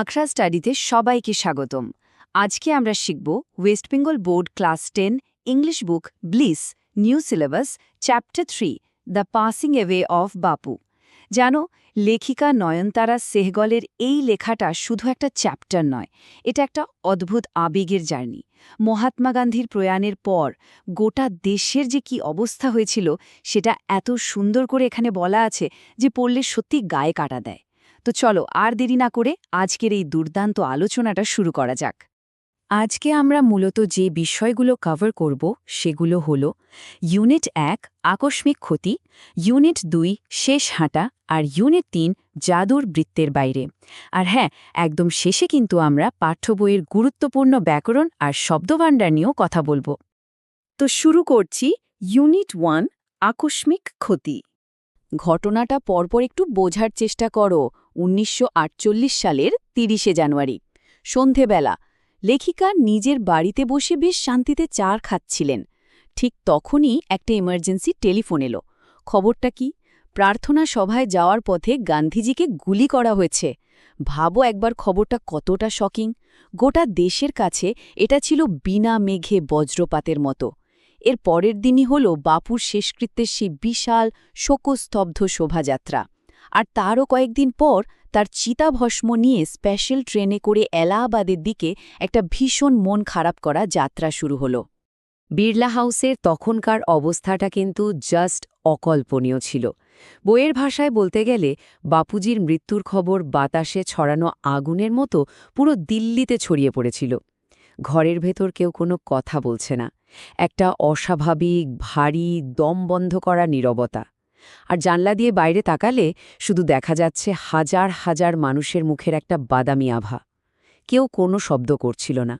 আখড়া স্টাডিতে সবাইকে স্বাগতম। আজকে আমরা শিখব West Bengal board class 10 English book bliss new syllabus chapter 3 the passing away of বাপু। জানো, লেখিকা নয়নতারা সেহগলের এই লেখাটা শুধু একটা চ্যাপ্টার নয়, এটা একটা অদ্ভুত আবেগের জার্নি। মহাত্মা গান্ধীর প্রয়াণের পর গোটা দেশের যে কি অবস্থা হয়েছিল সেটা এত সুন্দর করে এখানে বলা আছে যে পড়লে সত্যি গায়ে কাটা দেয়। তো চলো আর দেরি না করে আজকের এই দুর্দান্ত আলোচনাটা শুরু করা যাক। আজকে আমরা মূলত যে বিষয়গুলো কভার করব সেগুলো হল ইউনিট 1 আকস্মিক ক্ষতি, ইউনিট 2 শেষ হাঁটা, আর ইউনিট 3 জাদুর বৃত্তের বাইরে। আর হ্যাঁ, একদম শেষে কিন্তু আমরা পাঠ্য বইয়ের গুরুত্বপূর্ণ ব্যাকরণ আর শব্দভাণ্ডার নিয়েও কথা বলবো। তো শুরু করছি ইউনিট 1 আকস্মিক ক্ষতি। ঘটনাটা পরপর একটু বোঝার চেষ্টা করো। 1948 সালের 30শে জানুয়ারি সন্ধেবেলা লেখিকা নিজের বাড়িতে বসে বেশ শান্তিতে চা খাচ্ছিলেন। ঠিক তখনই একটা এমার্জেন্সি টেলিফোন এলো। খবরটা কি? প্রার্থনা সভায় যাওয়ার পথে গান্ধীজিকে গুলি করা হয়েছে। ভাবো একবার খবরটা কতটা শকিং। গোটা দেশের কাছে এটা ছিল বিনা মেঘে বজ্রপাতের মতো। এর পরের দিনই হল বাপুর শেষকৃত্যের সেই বিশাল শোকস্তব্ধ শোভাযাত্রা। আর তারও কয়েকদিন পর তার চিতাভস্ম নিয়ে স্পেশাল ট্রেনে করে এলাহাবাদের দিকে একটা ভীষণ মন খারাপ করা যাত্রা শুরু হল। বিড়লা হাউসের তখনকার অবস্থাটা কিন্তু জাস্ট অকল্পনীয় ছিল। বইয়ের ভাষায় বলতে গেলে বাপুজির মৃত্যুর খবর বাতাসে ছড়ানো আগুনের মতো পুরো দিল্লিতে ছড়িয়ে পড়েছিল। ঘরের ভেতর কেউ কোনো কথা বলছে না, একটা অস্বাভাবিক ভারী দম বন্ধ করা নীরবতা। আর জানলা দিয়ে বাইরে তাকালে শুধু দেখা যাচ্ছে হাজার হাজার মানুষের মুখের একটা বাদামি আভা। কেউ কোনো শব্দ করছিল না।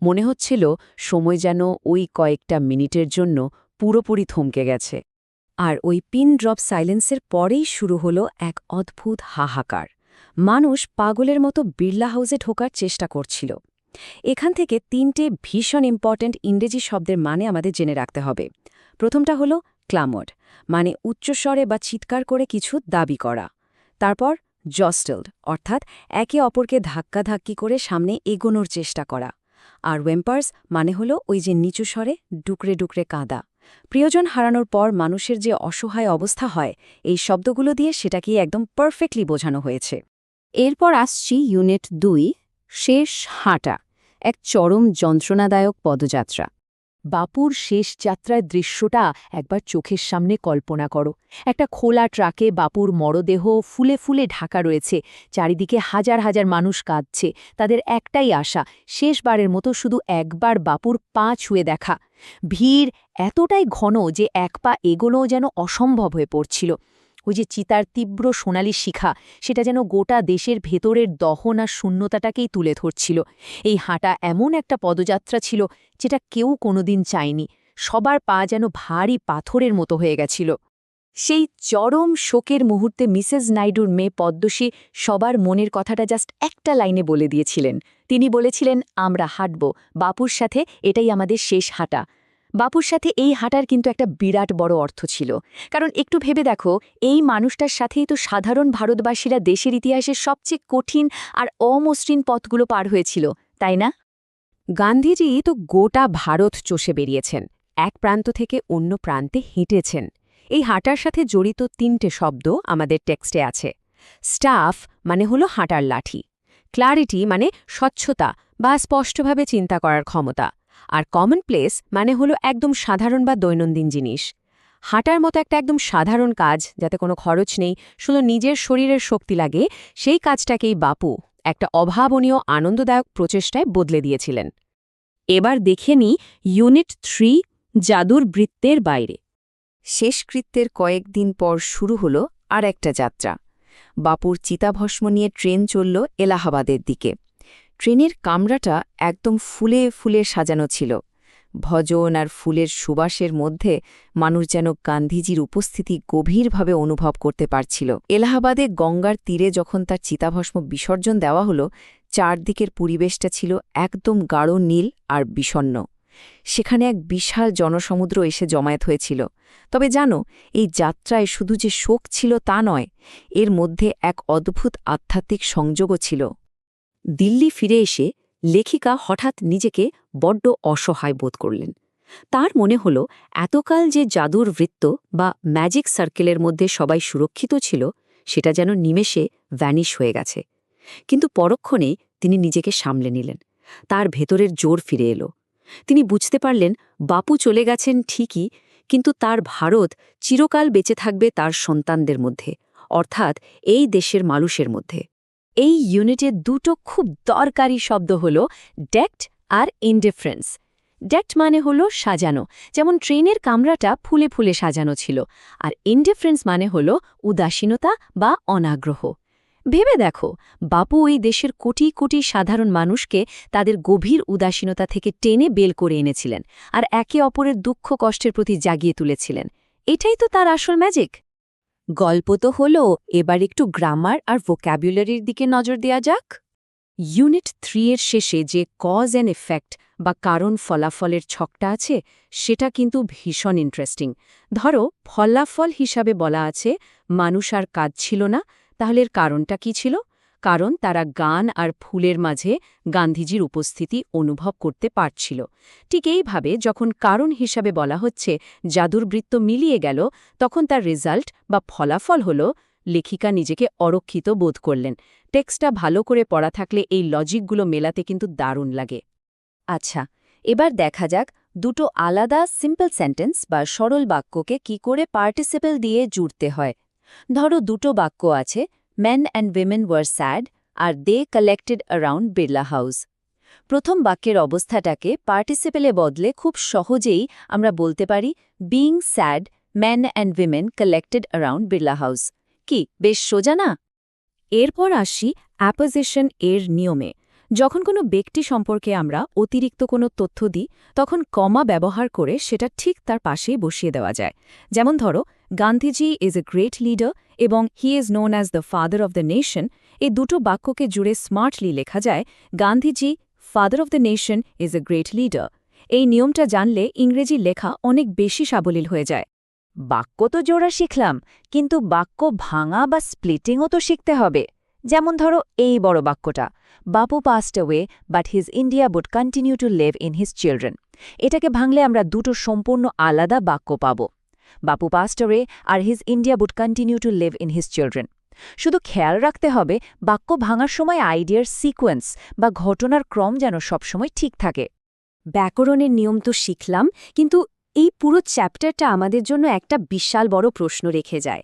মনে হচ্ছিল সময় যেন ওই কয়েকটা মিনিটের জন্য পুরোপুরি থমকে গেছে। আর ওই পিন ড্রপ সাইলেন্সের পরেই শুরু হলো এক অদ্ভুত হাহাকার। মানুষ পাগলের মতো বিড়লা হাউসে ঢোকার চেষ্টা করছিল। এখান থেকে 3টে ভীষণ ইম্পর্ট্যান্ট ইংরেজি শব্দের মানে আমাদের জেনে রাখতে হবে। প্রথমটা হলো ক্লামড, মানে উচ্চস্বরে বা চিৎকার করে কিছু দাবি করা। তারপর জস্টলড, অর্থাৎ একে অপরকে ধাক্কাধাক্কি করে সামনে এগোনোর চেষ্টা করা। আর ওয়েম্পার্স মানে হলো ওই যে নিচু স্বরে ডুকরে ডুকরে কাঁদা। প্রিয়জন হারানোর পর মানুষের যে অসহায় অবস্থা হয়, এই শব্দগুলো দিয়ে সেটাকেই একদম পারফেক্টলি বোঝানো হয়েছে। এরপর আসছি ইউনিট 2 শেষ হাঁটা, এক চরম যন্ত্রণাদায়ক পদযাত্রা। বাপুর শেষ যাত্রার দৃশ্যটা একবার চোখের সামনে কল্পনা করো। একটা খোলা ট্রাকে বাপুর মরদেহ ফুলে ফুলে ঢাকা রয়েছে, চারিদিকে হাজার হাজার মানুষ কাঁদছে। তাদের একটাই আশা, শেষবারের মতো শুধু একবার বাপুর পা ছুঁয়ে দেখা। ভিড় এতটাই ঘন যে এক পা এগোনোও যেন অসম্ভব হয়ে পড়ছিল। ওই যে চিতার তীব্র সোনালি শিখা, সেটা যেন গোটা দেশের ভেতরের দহন আর শূন্যতাটাকেই তুলে ধরছিল। এই হাঁটা এমন একটা পদযাত্রা ছিল যেটা কেউ কোনোদিন চায়নি। সবার পা যেন ভারী পাথরের মতো হয়ে গেছিল। সেই চরম শোকের মুহূর্তে মিসেস নাইডুর মেয়ে পদ্মশ্রী সবার মনের কথাটা জাস্ট একটা লাইনে বলে দিয়েছিলেন। তিনি বলেছিলেন, আমরা হাঁটব বাপুর সাথে, এটাই আমাদের শেষ হাঁটা। বাপুর সাথে এই হাঁটার কিন্তু একটা বিরাট বড় অর্থ ছিল। কারণ একটু ভেবে দেখো, এই মানুষটার সাথেই তো সাধারণ ভারতবাসীরা দেশের ইতিহাসের সবচেয়ে কঠিন আর অমসৃণ পথগুলো পার হয়েছিল, তাই না? গান্ধীজি তো গোটা ভারত চষে বেরিয়েছেন, এক প্রান্ত থেকে অন্য প্রান্তে হেঁটেছেন। এই হাঁটার সাথে জড়িত 3টে শব্দ আমাদের টেক্সটে আছে। স্টাফ মানে হলো হাঁটার লাঠি, ক্লারিটি মানে স্বচ্ছতা বা স্পষ্টভাবে চিন্তা করার ক্ষমতা, আর কমন প্লেস মানে হলো একদম সাধারণ বা দৈনন্দিন জিনিস। হাঁটার মতো একটা একদম সাধারণ কাজ, যাতে কোনো খরচ নেই, শুধু নিজের শরীরের শক্তি লাগে, সেই কাজটাকেই বাপু একটা অভাবনীয় আনন্দদায়ক প্রচেষ্টায় বদলে দিয়েছিলেন। এবার দেখে নিই ইউনিট 3 জাদুর বৃত্তের বাইরে। শেষকৃত্যের কয়েকদিন পর শুরু হলো আর একটা যাত্রা। বাপুর চিতাভস্ম নিয়ে ট্রেন চলল এলাহাবাদের দিকে। ট্রেনের কামরাটা একদম ফুলে ফুলে সাজানো ছিল। ভজন আর ফুলের সুবাসের মধ্যে মানুষ যেন গান্ধীজির উপস্থিতি গভীরভাবে অনুভব করতে পারছিল। এলাহাবাদে গঙ্গার তীরে যখন তার চিতাভস্ম বিসর্জন দেওয়া হলো, চারদিকের পরিবেশটা ছিল একদম গাঢ় নীল আর বিষণ্ণ। সেখানে এক বিশাল জনসমুদ্র এসে জমায়েত হয়েছিল। তবে জানো, এই যাত্রায় শুধু যে শোক ছিল তা নয়, এর মধ্যে এক অদ্ভুত আধ্যাত্মিক সংযোগও ছিল। দিল্লি ফিরে এসে লেখিকা হঠাৎ নিজেকে বড্ড অসহায় বোধ করলেন। তার মনে হল এতকাল যে জাদুর বৃত্ত বা ম্যাজিক সার্কেলের মধ্যে সবাই সুরক্ষিত ছিল সেটা যেন নিমেষে ভ্যানিশ হয়ে গেছে। কিন্তু পরক্ষণেই তিনি নিজেকে সামলে নিলেন। তার ভেতরের জোর ফিরে এলো। তিনি বুঝতে পারলেন বাপু চলে গেছেন ঠিকই, কিন্তু তার ভারত চিরকাল বেঁচে থাকবে তার সন্তানদের মধ্যে, অর্থাৎ এই দেশের মানুষের মধ্যে। এই ইউনিটের দুটো খুব দরকারি শব্দ হল ডেক্ট আর ইনডিফারেন্স। ডেক্ট মানে হলো সাজানো, যেমন ট্রেনের কামরাটা ফুলে ফুলে সাজানো ছিল, আর ইনডিফারেন্স মানে হলো উদাসীনতা বা অনাগ্রহ। ভেবে দেখো, বাপু এই দেশের কোটি কোটি সাধারণ মানুষকে তাদের গভীর উদাসীনতা থেকে টেনে বের করে এনেছিলেন আর একে অপরের দুঃখ কষ্টের প্রতি জাগিয়ে তুলেছিলেন। এটাই তো তার আসল ম্যাজিক। গল্প তো হলো, এবার একটু গ্রামার আর ভোক্যাবুলারির দিকে নজর দেয়া যাক। ইউনিট 3 এর শেষে যে কজ অ্যান্ড এফেক্ট বা কারণ ফলাফলের ছকটা আছে সেটা কিন্তু ভীষণ ইন্টারেস্টিং। ধরো, ফলাফল হিসাবে বলা আছে মানুষ আর কাজ ছিল না, তাহলে এর কারণটা কি ছিল? কারণ তারা গান আর ফুলের মাঝে গান্ধীজির উপস্থিতি অনুভব করতে পারছিল। ঠিক এইভাবে যখন কারণ হিসাবে বলা হচ্ছে জাদুর বৃত্ত মিলিয়ে গেল, তখন তার রেজাল্ট বা ফলাফল হল লেখিকা নিজেকে অরক্ষিত বোধ করলেন। টেক্সটটা ভালো করে পড়া থাকলে এই লজিকগুলো মেলাতে কিন্তু দারুণ লাগে। আচ্ছা, এবার দেখা যাক দুটো আলাদা সিম্পল সেন্টেন্স বা সরল বাক্যকে কি করে পার্টিসিপল দিয়ে জুড়তে হয়। ধরো, দুটো বাক্য আছে, men and women were sad আর they collected around Birla house. প্রথম বাক্যের অবস্থাটাকে পার্টিসিপেলে বদলে খুব সহজেই আমরা বলতে পারি being sad main and women collected around Birla house. কি বেশ সোজা না? এরপর আসি অ্যাপোজিশন এর নিয়মে। যখন কোনো ব্যক্তি সম্পর্কে আমরা অতিরিক্ত কোনো তথ্য দিই, তখন কমা ব্যবহার করে সেটা ঠিক তার পাশেই বসিয়ে দেওয়া যায়। যেমন ধরো, Gandhiji is a great leader এবং he is known as the father of the nation. এই দুটো বাক্যকে জুড়ে স্মার্টলি লেখা যায় Gandhiji father of the nation is a great leader. এই নিয়মটা জানলে ইংরেজি লেখা অনেক বেশি সাবলীল হয়ে যায়। বাক্য তো জোড়া শিখলাম, কিন্তু বাক্য ভাঙা বা স্প্লিটিংও তো শিখতে হবে। যেমন ধরো এই বড় বাক্যটা, Bapu passed away but his India would continue to live in his children. এটাকে ভাঙলে আমরা দুটো সম্পূর্ণ আলাদা বাক্য পাব, বাপু পাস্ট অ্যাওয়ে আর his India would continue to live in his children. শুধু খেয়াল রাখতে হবে বাক্য ভাঙার সময় আইডিয়ার সিকোয়েন্স বা ঘটনার ক্রম যেন সবসময় ঠিক থাকে। ব্যাকরণের নিয়ম তো শিখলাম, কিন্তু এই পুরো চ্যাপ্টারটা আমাদের জন্য একটা বিশাল বড় প্রশ্ন রেখে যায়।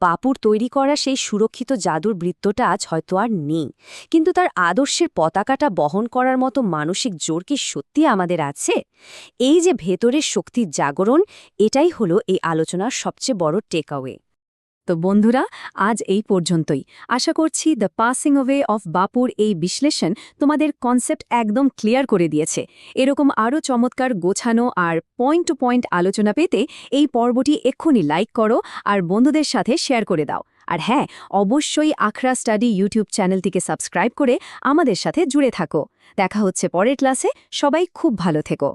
বাপুর তৈরি করা সেই সুরক্ষিত জাদুর বৃত্তটা আজ হয়তো আর নেই, কিন্তু তার আদর্শের পতাকাটা বহন করার মতো মানসিক জোর কি সত্যি আমাদের আছে? এই যে ভেতরের শক্তির জাগরণ, এটাই হলো এই আলোচনার সবচেয়ে বড় টেকঅ্যাওয়ে। তো বন্ধুরা, আজ এই পর্যন্তই। আশা করছি দ্য পাসিং অ্যাওয়ে অফ বাপুর এই বিশ্লেষণ তোমাদের কনসেপ্ট একদম ক্লিয়ার করে দিয়েছে। এরকম আরও চমৎকার গোছানো আর পয়েন্ট টু পয়েন্ট আলোচনা পেতে এই পর্বটি এক্ষুনি লাইক করো আর বন্ধুদের সাথে শেয়ার করে দাও। আর হ্যাঁ, অবশ্যই আখড়া স্টাডি ইউটিউব চ্যানেলটিকে সাবস্ক্রাইব করে আমাদের সাথে জুড়ে থাকো। দেখা হচ্ছে পরের ক্লাসে। সবাই খুব ভালো থেকো।